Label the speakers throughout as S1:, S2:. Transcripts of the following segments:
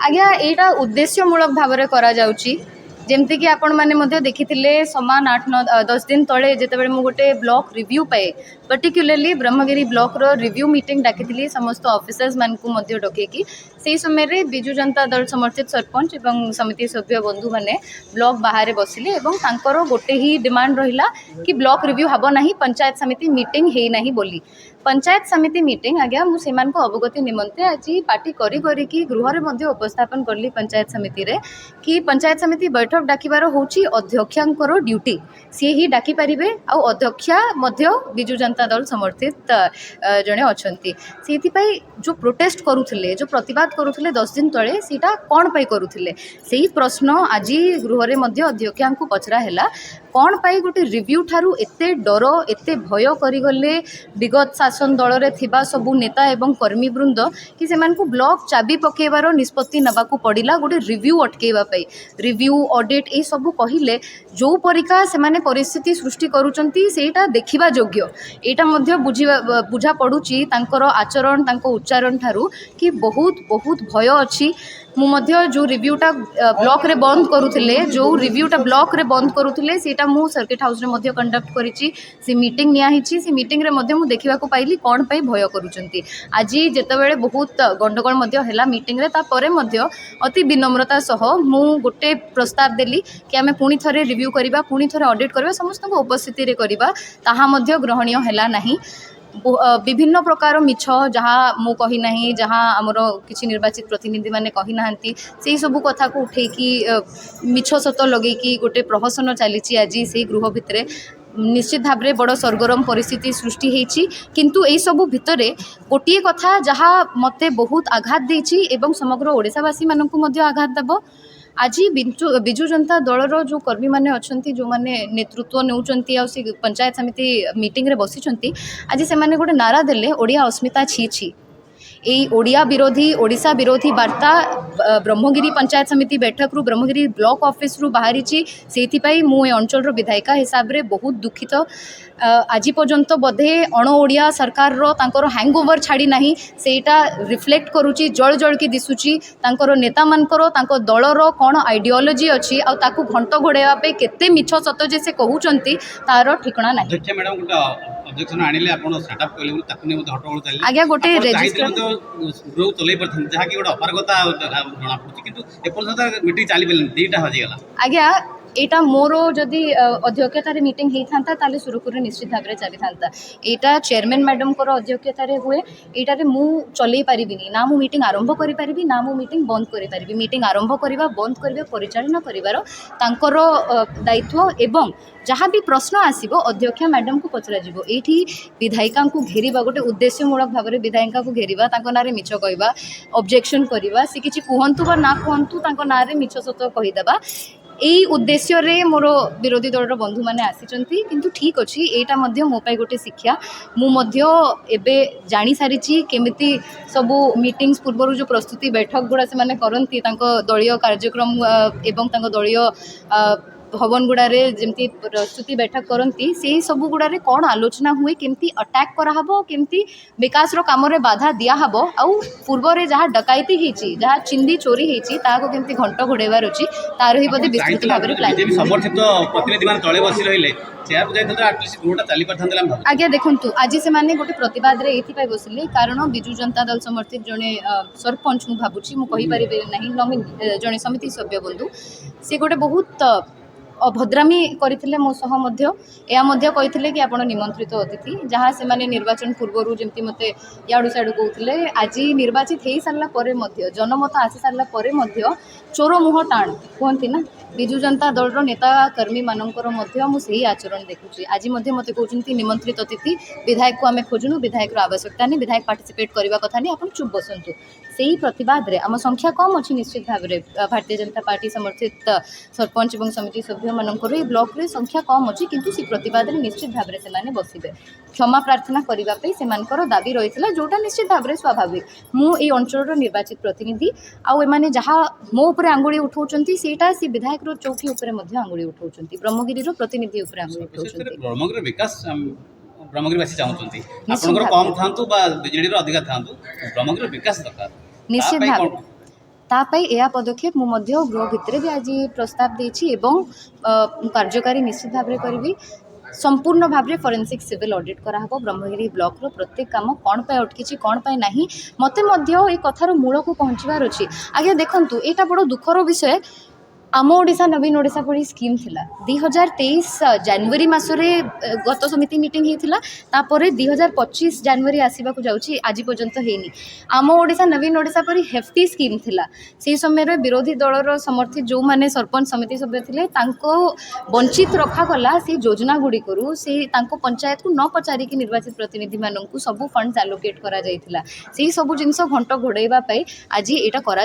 S1: आज्ञा एटा उद्देश्यमूलक भाव में करा जाउची जेमती कि आपण माने देखिथिले समान 8-9-10 दिन तले जेतेबेले मु गोटे ब्लॉक रिव्यू पाए पर्टिकुलरली ब्रह्मगिरी ब्लॉक रो रिव्यू मीटिंग डाकिथिली समस्त ऑफिसर्स मान को मध्य डकेकी से समय रे बिजु जनता दल समर्थित सरपंच एवं समिति सभ्य बंधु माने ब्लॉक बाहर बसिले एवं तांकर गोटे ही डिमांड रहिला कि ब्लॉक रिव्यू हबो नाही पंचायत समिति मीटिंग हेई नाही बोली पंचायत समिति मीटिंग आज्ञा मु सेमान को अवगति निमंते आज पार्टी करी करी की गृह रे मध्य उपस्थापन करली पंचायत समिति रे कि पंचायत समिति बैठक डाकिबार होची अध्यक्षांकर ड्यूटी सी ही डाकी परिबे आ अध्यक्षा मध्य बिजु जनता दल समर्थित जणे अछंती सेति पई जो प्रोटेस्ट करूथिले जो प्रतिवाद करूथिले 10 दिन तळे सीटा कोन पई करूथिले सेही प्रश्न आज गृह रे मध्य अध्यक्षांकु पचरा हैला कोन पई गोटे रिव्यू ठारू एते डर एते भय करी गले विगत शासन दल रे थिबा सबु नेता एवं कर्मी वृंद कि सेमान को ब्लॉक चाबी पकेबार निष्पत्ति नबाकू पड़िला गोटे रिव्यू अटकेबा पई रिव्यू ऑडिट ए सबु कहिले जो परिका सेमाने परिस्थिति सृष्टि करूचंती सेटा देखिबा योग्य एटा मध्य बुझा पडुची तांकर आचरण तांको उच्चारण ठारू कि बहुत बहुत भय अछि मु मध्य जो रिव्यूटा ब्लॉक रे बंद करूथिले जो रिव्यूटा ब्लॉक रे बंद करूथिले सेटा मु सर्किट हाउस रे मध्य कंडक्ट करिछि से मीटिंग निया हिछि से मीटिंग रे मध्य मु देखिबा को पाइली कोन पई भय करूचंती आज जेतेबेले बहुत गंडगोल मध्य हैला मीटिंग रे ता परे मध्य अति विनम्रता सह मु गोटे प्रस्ताव देली कि आमे पुनी थरे रिव्यू करिबा पुनी थरे ऑडिट करबा समस्त को उपस्थिति रे करिबा ताहा मध्य ग्रहणीय हैला नाही विभिन्न प्रकार मिछ जहाँ मु कही नहीं जहाँ आमर किसी निर्वाचित प्रतिनिधि माने कही नाहंती से सब कथा को उठेकी मिछ सत लगेकी गोटे प्रहसन चली आज से गृह भितर निश्चित भाव में बड़ सरगरम परिस्थिति सृष्टि होती किंतु यही सब भितर गोटे कथा जहाँ मते बहुत आघात देछि एवं समग्र ओडिशावासी मानकु मध्य आघात देव आज बिजु जनता दलर जो कर्मी मैंने अच्छा जो मैंने नेतृत्व नौकरी आ पंचायत समिति मीटिंग रे बसी आज से गोटे नारा देले ओडिया अस्मिता छी छी यही ओडिया विरोधी ओडिशा विरोधी वार्ता ब्रह्मगिरी पंचायत समिति बैठक रु ब्रह्मगिरी ब्लॉक ऑफिस रु बाहरी से मु ए अंचल विधायिका हिसाब रे बहुत दुखित आज पर्यंत बोधे अण ओडिया सरकार रो तांकर हैंगओवर छाड़ी नाही सेटा रिफ्लेक्ट करूची जल जल की दिसुची तांकर नेता मानकर तांको दलर कौन आइडियोलॉजी अच्छी आ ताकू घंट घोड़ाइवा पे केते मिछ सत जे से कहउचंती तार ठिकना नाही
S2: अध्यक्ष मैडम गुटा ऑब्जेक्शन आनिले आपण सेटअप कइले ताकू ने मते हटोळ चालले
S1: आज्ञा गोटे रजिस्टर
S2: ग्रो तलै परथन जहा कि गोटा अपारगता जणा पड़छि किंतु एपर्यंत मीटिंग चाली बेलन दीटा हजि गला
S1: आज्ञा एटा मोर जदि अध्यक्षतार मीटिंग होता ताले सुरुखुरु निश्चित भाव में चली था यहाँ चेयरमैन मैडम को अध्यक्षतार हुए यहाँ मु चलई पारिबिनी ना मु मीटिंग आरंभ करि पारिबी ना मु मीटिंग बंद करि पारिबी मीटिंग आरंभ करबा बंद करबा परिचालना करिवार तांकर दायित्व एवं जहाँ भी प्रश्न आसीबो अध्यक्ष मैडम को पचरा जीवो एठी विधायिका को घेरिबा गोटे उद्देश्यमूलक भाव में विधायिका को घेरिबा तांको नारे मिछ कहबा ऑब्जेक्शन करबा से किछि कुहंतु बा ना कुहंतु तांको नारे मिछ सत कहिदेबा यही उद्देश्य रे मोर विरोधी दल बंधु मैंने आसी किंतु ठीक अच्छी एटा मध्य मो पाई गोटे शिक्षा मु मध्य एबे जानी सारी केमिति सबू मीटिंग्स पूर्व जो प्रस्तुति बैठक गुड़ा से माने करंती तांको दलीय कार्यक्रम एवं तांको दलीय भवन गुड़ारे जमती प्रस्तुति बैठक करती से सब गुड़ारे कौन आलोचना हुए केमती अटैक कराहबो केमती विकास रो काम रे बाधा दिया हबो आउ पूर्व रे जहाँ डकायती हेची जहाँ चिंदी चोरी हेची ताको केमती घंट घोड़ेबार अछि तार ही बदे विस्तृत भाव रे प्लान
S2: समर्थित प्रतिनिधि मान तळे बसी रहिले चेयर पर जाइतो एटलीस्ट गुडा चाली परथन
S1: आज्ञा देखंतु आज से माने गोटे प्रतिवाद रे एथि पाई बसिले कारण बिजु जनता दल समर्थित जने सरपंच मु भाबुची मु कहि परिबे नाही नमिन जने समिति सभ्य बंधु से गोटे बहुत अभद्रामी करथिले मो सह मध्य या मध्य कहिथिले कि आपण निमंत्रित अतिथि जहाँ से माने निर्वाचन पूर्व जमती मते याडू साडू कहथिले आज निर्वाचित हे सारला परे मध्य जनमत आसी सारला परे मध्य चोर मुह टाण कहती ना बिजु जनता दल नेता कर्मी मानकर मध्य मु सही आचरण देखुची आज मध्य मते कहउचंती निमंत्रित अतिथि विधायक को आमे खोजुनु विधायक रो आवश्यकता नहीं विधायक पार्टिसिपेट करबा कथा नहीं आपण चुप बसंतु सही प्रतिवाद रे आम संख्या कम अच्छी निश्चित भाव में भारतीय जनता पार्टी समर्थित सरपंच और समिति सभ्य मानकर ये ब्लॉक रे संख्या कम अच्छी किंतु से प्रतिवाद रे निश्चित भाव में से बसबे क्षमा प्रार्थना करने से दाबी रही है जोटा निश्चित भाव में स्वाभाविक मु ए अंचल निर्वाचित प्रतिनिधि आउ एमाने जहाँ मो उपर आंगुली उठाउचंती सेटा से विधायक रो चौकी उपर मध्य आंगुली उठाउचंती ब्रह्मगिरी रो प्रतिनिधि उपर आंगुली उठाउचंती
S2: ब्रह्मगिरी विकास ब्रह्मगिरीवासी चाहते आपंकर कम था बीजेडी अधिका था ब्रह्मगिरी विकास दरकार
S1: निश्चित भाव तापाई यह पदक्षेप मुझे गृह भितर भी आज प्रस्ताव देछि एवं कार्यकारी निश्चित भाव में करी संपूर्ण भाव में फोरेंसिक सिविल ऑडिट कराहब ब्रह्मगिरी ब्लॉक रो प्रत्येक काम कौन पे अटकी कौन पे नहीं मते मध्य ए कथार मूल को पहुँचबार अच्छी आगे देखंतु एटा बड़ दुखर विषय आम ओडिशा नवीन ओडिशा पड़ी स्कीम थिला 2023 जनवरी मासरे गत समिति मीटिंग होता तापर 2025 जनवरी आसवा जाऊँगी आज पर्यंत हैनी आम ओडिशा नवीन ओडिशा परी हेफ्टी स्कीम थिला से समय विरोधी दलर समर्थित जो माने सरपंच समिति सभ्य थे वंचित रखागला से योजना गुड़िक से पंचायत को न पचारिक निर्वाचित प्रतिनिधि मानू सब फंड आलोकेट करा जाइथिला से सब जिनस घंट घोड़ाइवाई आज यहाँ करा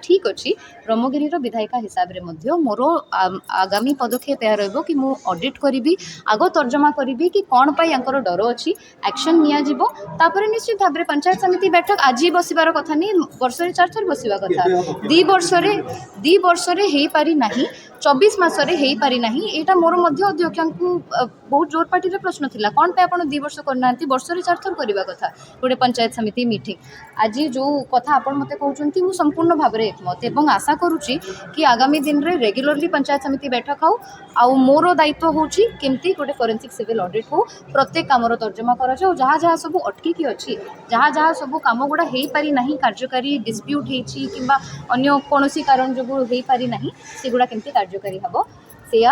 S1: ठीक अच्छी ब्रह्मगिरी विधायिका हिसाब रे मध्य मोर आगामी पदक्षेप यह रहिबो कि मु ऑडिट करी आग तर्जमा करी कि कौन पाई यांकर डर अच्छी एक्शन निया जिवो तापर निश्चित भाव में पंचायत समिति बैठक आज बसिबार कथा नहीं वर्ष रे 4 थर बसिबा कथा 2 वर्ष रे हेई पारि नाही 24 मासरे हेई पारि नाही एटा मोर मध्य अध्यक्ष को बहुत जोर पार्टी प्रश्न थिला कौन पे आपण 2 वर्ष करना वर्ष रे 4 थर करबा कथा गोटे पंचायत समिति मीटिंग आज जो कथा आपण मते कहउचंती मु संपूर्ण भाव में एकमत एवं आशा करूची कि आगामी दिन रे रेगुलरली पंचायत समिति बैठक हो आउ मोर दायित्व होची केमती गोटे फोरेंसिक सिविल ऑडिट हो प्रत्येक कामर तर्जमा करा जाओ जहाँ जहाँ सब अटकी की अच्छी जहाँ जहाँ सब काम गुड़ा हो पारि नाही कार्यकारी डिस्प्यूट होती किंबा अन्य कौनसी कारण जो हो पारि नाही सेगुड़ा केमती कार्यकारी हबो सेया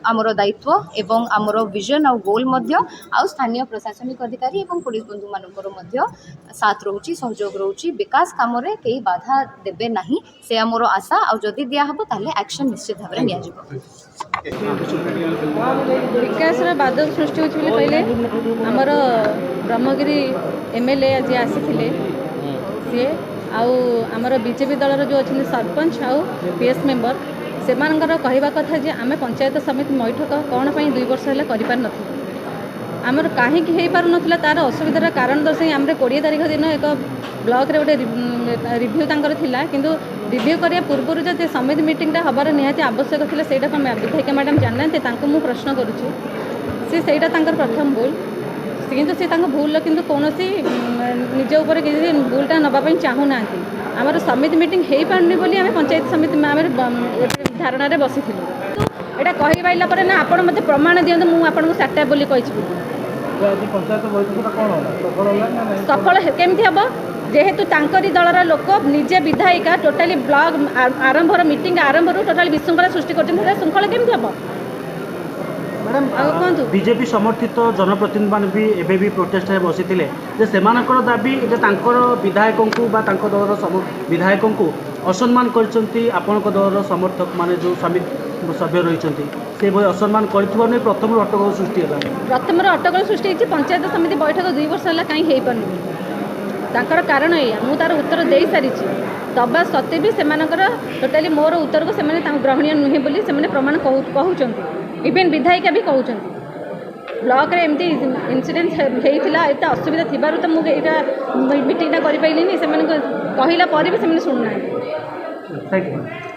S1: आमर दायित्व एवं आमर विजन और गोल मध्य आउ स्थानीय प्रशासनिक अधिकारी एवं पुलिस बंधु मानकर मध्य साथ रोची सहयोग रोची विकास काम रे कई बाधा देबे नाही से आमर आशा और जदि दिया हबो ताले एक्शन निश्चित भाव में निया जिवो
S3: विकास बाधक सृष्टि होछि पहले आमर ब्रह्मगिरी एमएलए आज आसी सी आउ आमर बीजेपी दलर जो अच्छे सरपंच आउ पीएस मेंबर से कहवा कथा जे आम पंचायत समिति बैठक कौन पर 2 वर्ष है कर आमर कहीं हो पार ना तार असुविधार कारण दर्शाई आम 20 तारीख दिन एक ब्लॉक रे गोटे रिव्यू तांकर थिला किंतु रिव्यू करने पूर्व जो समिति मीटिंगटा हबार निहाती आवश्यक थिला सेटा विधायिका मैडम जानते मु प्रश्न करुँची सेटा तांकर प्रथम भूल किंतु से भूल किंतु कौन निज उपर किसी भूलटा नापी चाहूना आमर समिति मीटिंग हो पारनी बोली आम पंचायत समिति धारणा रे बसी यहाँ कही पाइला पर ना आपण मत प्रमाण दिंतु मुझे सार्टा बोली सफल केमती हम जेहेतु तांकरी दलर लोक निजे विधायिका टोटाली ब्लॉक आरंभ मीटिंग आरंभ टोटाली विशृंखला सृष्टि कर श्रृंखला केमती हम
S4: मैडम कहतु बीजेपी समर्थित जनप्रतिनिधि मान भी एबे भी प्रोटेस्ट बसी से दाबी विधायकों को दलर विधायकों को असम्मान करछंती आपण दलर समर्थक माने जो समिति सभ्य रही से असम्मान कर प्रथम अटकल सृष्टि
S3: प्रथम अटकल सृष्टि पंचायत समिति बैठक 2 वर्ष है कहीं हो पार कारण या मुझे तार उत्तर दे सारी दबा सत्वे भी से टोटाली मोर उत्तर को ग्रहणीय नुहे बोली प्रमाण कहते इवेन विधायिका भी कहते ब्लॉक रे एमती इनसीडेंट होता एत असुविधा थी तो मुझे मीटिंगटा कर कहला पर भी शुणुना।
S4: Thank you.